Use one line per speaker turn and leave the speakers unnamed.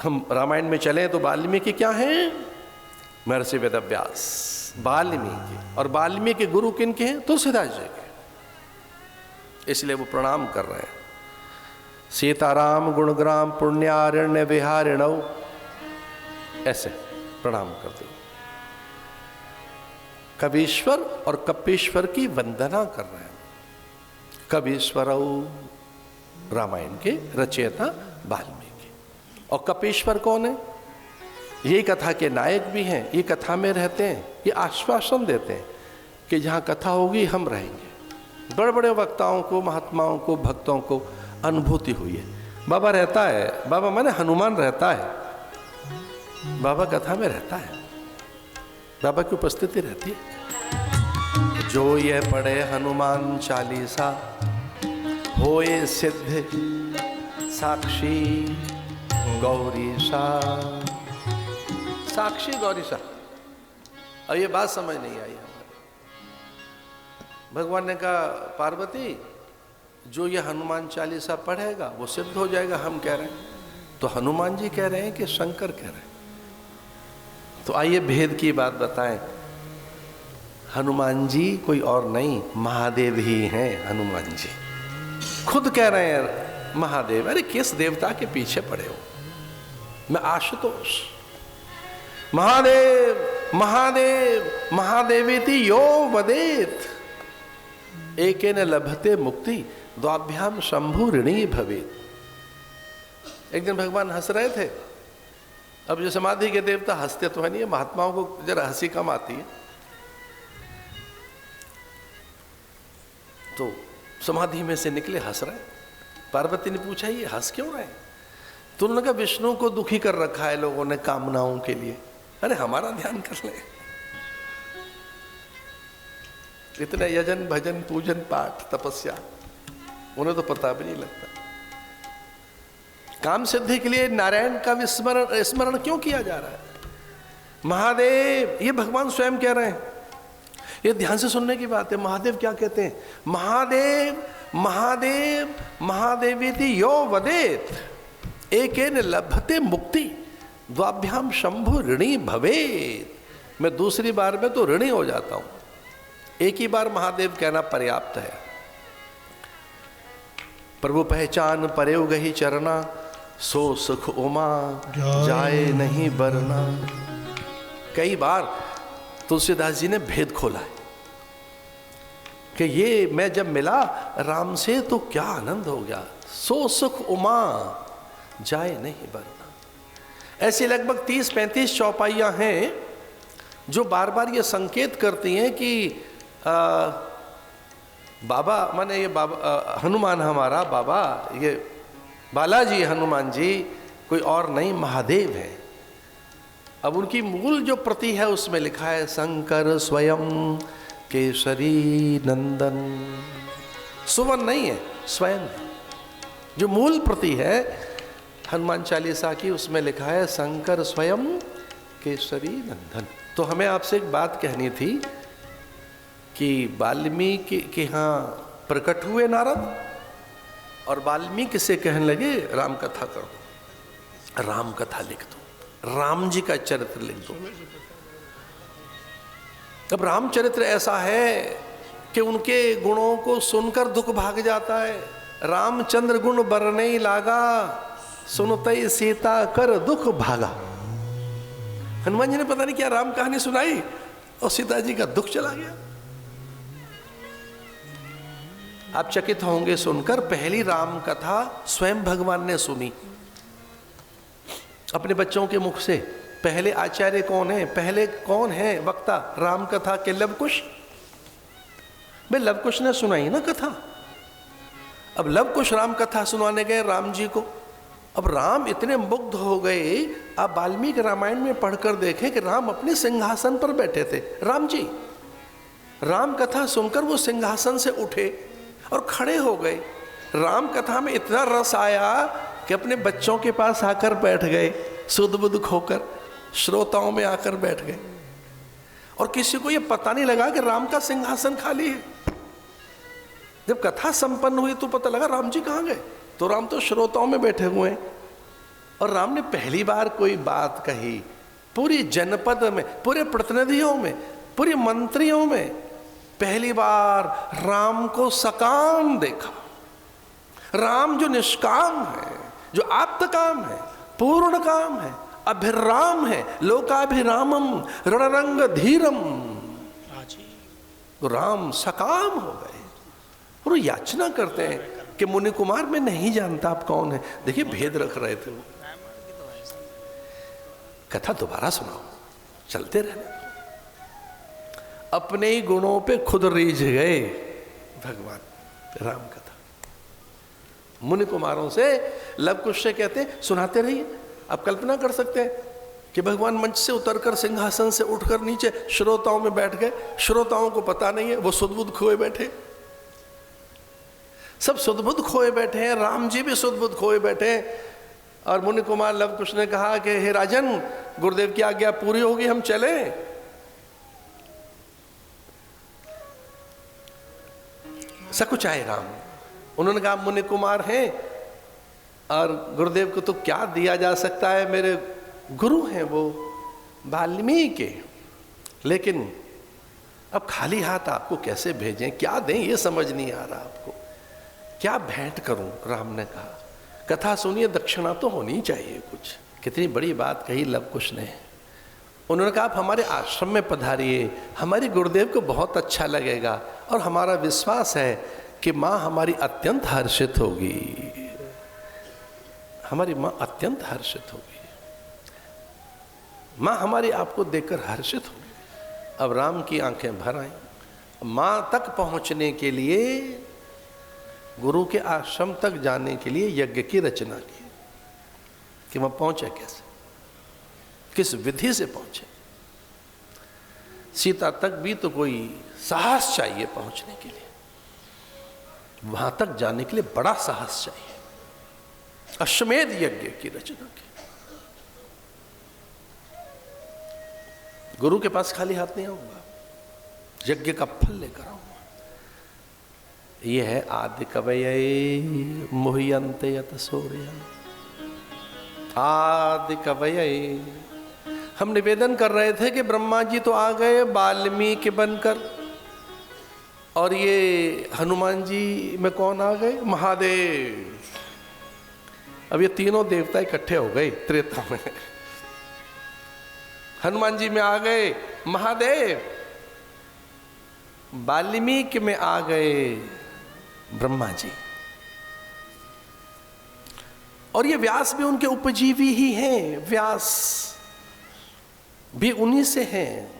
हम रामायण में चले तो वाल्मीकि क्या हैं? महर्षि वेदव्यास, वाल्मीकि। और वाल्मीकि गुरु किन के हैं? तुलसीदास जी के। इसलिए वो प्रणाम कर रहे हैं। सीताराम गुणग्राम पुण्यारण्य विहारिणौ, ऐसे प्रणाम करते हो। कवीश्वर और कपीश्वर की वंदना कर रहे हैं। कवीश्वरौ, रामायण के रचयिता वाल्मीकि। और कपीश्वर कौन है? ये कथा के नायक भी हैं, ये कथा में रहते हैं, ये आश्वासन देते हैं कि जहाँ कथा होगी हम रहेंगे। बड़े बड़े वक्ताओं को, महात्माओं को, भक्तों को अनुभूति हुई है। बाबा रहता है, बाबा माने हनुमान रहता है, बाबा कथा में रहता है, बाबा की उपस्थिति रहती है। जो ये पढ़े हनुमान चालीसा होए सिद्ध साक्षी गौरीशा। साक्षी गौरीशा। और ये बात समझ नहीं आई हमारे। भगवान ने कहा पार्वती जो ये हनुमान चालीसा पढ़ेगा वो सिद्ध हो जाएगा, हम कह रहे हैं। तो हनुमान जी कह रहे हैं कि शंकर कह रहे हैं? तो आइए भेद की बात बताएं। हनुमान जी कोई और नहीं, महादेव ही हैं हनुमान जी। खुद कह रहे हैं महादेव। अरे किस देवता के पीछे पड़े हो? मैं आशुतोष। महादेव महादेव महादेवेति यो वदेत एकेन लभते मुक्ति द्वाभ्याम शंभु ऋणी भवेत। एक दिन भगवान हंस रहे थे। अब जो समाधि के देवता हंसते तो है नहीं, महात्माओं को जरा हंसी कम आती है। तो समाधि में से निकले, हंस रहे। पार्वती ने पूछा ये हंस क्यों रहे? तो उन्होंने कहा विष्णु को दुखी कर रखा है लोगों ने कामनाओं के लिए। अरे हमारा ध्यान कर ले। इतने यजन भजन पूजन पाठ तपस्या उन्हें तो पता भी नहीं लगता। काम सिद्धि के लिए नारायण का स्मरण क्यों किया जा रहा है? महादेव, ये भगवान स्वयं कह रहे हैं। ये ध्यान से सुनने की बात है। महादेव क्या कहते हैं? महादेव महादेव महादेवेति यो वदेत एकेन लभते मुक्ति द्वाभ्याम शंभु ऋणी भवेत। मैं दूसरी बार में तो ऋणी हो जाता हूं, एक ही बार महादेव कहना पर्याप्त है। प्रभु पहचान परेव गही चरना सो सुख उमा जाए नहीं बरना। कई बार तुलसीदास जी ने भेद खोला है कि ये मैं जब मिला राम से तो क्या आनंद हो गया। सो सुख उमा जाए नहीं बरना। ऐसी लगभग 30-35 चौपाइयां हैं जो बार बार ये संकेत करती हैं कि बाबा माने ये बाबा हनुमान हमारा बाबा, ये बालाजी हनुमान जी कोई और नहीं महादेव है। अब उनकी मूल जो प्रति है उसमें लिखा है शंकर स्वयं केसरी नंदन। सुवन नहीं है, स्वयं है। जो मूल प्रति है हनुमान चालीसा की उसमें लिखा है शंकर स्वयं केसरी नंदन। तो हमें आपसे एक बात कहनी थी कि वाल्मीकि के यहाँ प्रकट हुए नारद और वाल्मीकि से कहने लगे राम कथा कर दो, राम कथा लिख दो, राम जी का चरित्र लिख दो। अब रामचरित्र ऐसा है कि उनके गुणों को सुनकर दुख भाग जाता है। रामचंद्र गुण बरने लागा सुनते सीता कर दुख भागा। हनुमान जी ने पता नहीं क्या राम कहानी सुनाई और सीता जी का दुख चला गया। आप चकित होंगे सुनकर, पहली राम कथा स्वयं भगवान ने सुनी अपने बच्चों के मुख से। पहले आचार्य कौन है? पहले कौन है वक्ता राम कथा के? लवकुश। भाई लवकुश ने सुनाई ना कथा। अब लवकुश राम कथा सुनाने गए राम जी को। अब राम इतने मुग्ध हो गए। आप वाल्मीकि रामायण में पढ़कर देखें कि राम अपने सिंहासन पर बैठे थे। राम जी राम कथा सुनकर वो सिंहासन से उठे और खड़े हो गए। राम कथा में इतना रस आया कि अपने बच्चों के पास आकर बैठ गए, सुध बुध खोकर श्रोताओं में आकर बैठ गए। और किसी को ये पता नहीं लगा कि राम का सिंहासन खाली है। जब कथा संपन्न हुई तो पता लगा राम जी कहाँ गए। तो राम तो श्रोताओं में बैठे हुए हैं। और राम ने पहली बार कोई बात कही, पूरी जनपद में, पूरे प्रतिनिधियों में, पूरे मंत्रियों में पहली बार राम को सकाम देखा। राम जो निष्काम है, जो आप्तकाम है, पूर्ण काम है, अभिराम है, लोकाभिरामम रणरंग धीरम, तो राम सकाम हो गए और याचना करते हैं कि मुनि कुमार मैं नहीं जानता आप कौन है। देखिए भेद रख रहे थे वो। कथा दोबारा सुनाओ, चलते रहने दो। अपने ही गुणों पे खुद रीझ गए भगवान राम कथा। मुनि कुमारों से लव कुश से कहते सुनाते रहिए। आप कल्पना कर सकते हैं कि भगवान मंच से उतरकर सिंहासन से उठकर नीचे श्रोताओं में बैठ गए। श्रोताओं को पता नहीं है, वो सुध-बुध खोए बैठे, सब सुध-बुध खोए बैठे हैं, राम जी भी सुध-बुध खोए बैठे हैं। और मुनि कुमार लव कुश ने कहा कि हे राजन, गुरुदेव की आज्ञा पूरी होगी, हम चले। सकुचाए राम, उन्होंने कहा मुनि कुमार हैं और गुरुदेव को तो क्या दिया जा सकता है, मेरे गुरु हैं वो वाल्मीकि, लेकिन अब खाली हाथ आपको कैसे भेजें, क्या दें ये समझ नहीं आ रहा आपको, क्या भेंट करूं। राम ने कहा कथा सुनिए, दक्षिणा तो होनी चाहिए कुछ। कितनी बड़ी बात कही लव कुश ने। उन्होंने कहा आप हमारे आश्रम में पधारिए, हमारे गुरुदेव को बहुत अच्छा लगेगा और हमारा विश्वास है कि माँ हमारी अत्यंत हर्षित होगी, हमारी माँ अत्यंत हर्षित होगी, माँ हमारी आपको देखकर हर्षित होगी। अब राम की आंखें भर आई। माँ तक पहुँचने के लिए, गुरु के आश्रम तक जाने के लिए यज्ञ की रचना की कि वह पहुंचे कैसे, किस विधि से पहुंचे। सीता तक भी तो कोई साहस चाहिए पहुंचने के लिए, वहां तक जाने के लिए बड़ा साहस चाहिए। अश्वमेध यज्ञ की रचना की। गुरु के पास खाली हाथ नहीं आऊंगा, यज्ञ का फल लेकर आऊंगा। यह है आदि कवये मुह्यन्ते यत सूर्य। आदि कवये, हम निवेदन कर रहे थे कि ब्रह्मा जी तो आ गए वाल्मीकि बनकर, और ये हनुमान जी में कौन आ गए, महादेव। अब ये तीनों देवता इकट्ठे हो गए त्रेता में। हनुमान जी में आ गए महादेव, वाल्मीकि में आ गए ब्रह्मा जी, और ये व्यास भी उनके उपजीवी ही हैं, व्यास भी उन्हीं से हैं।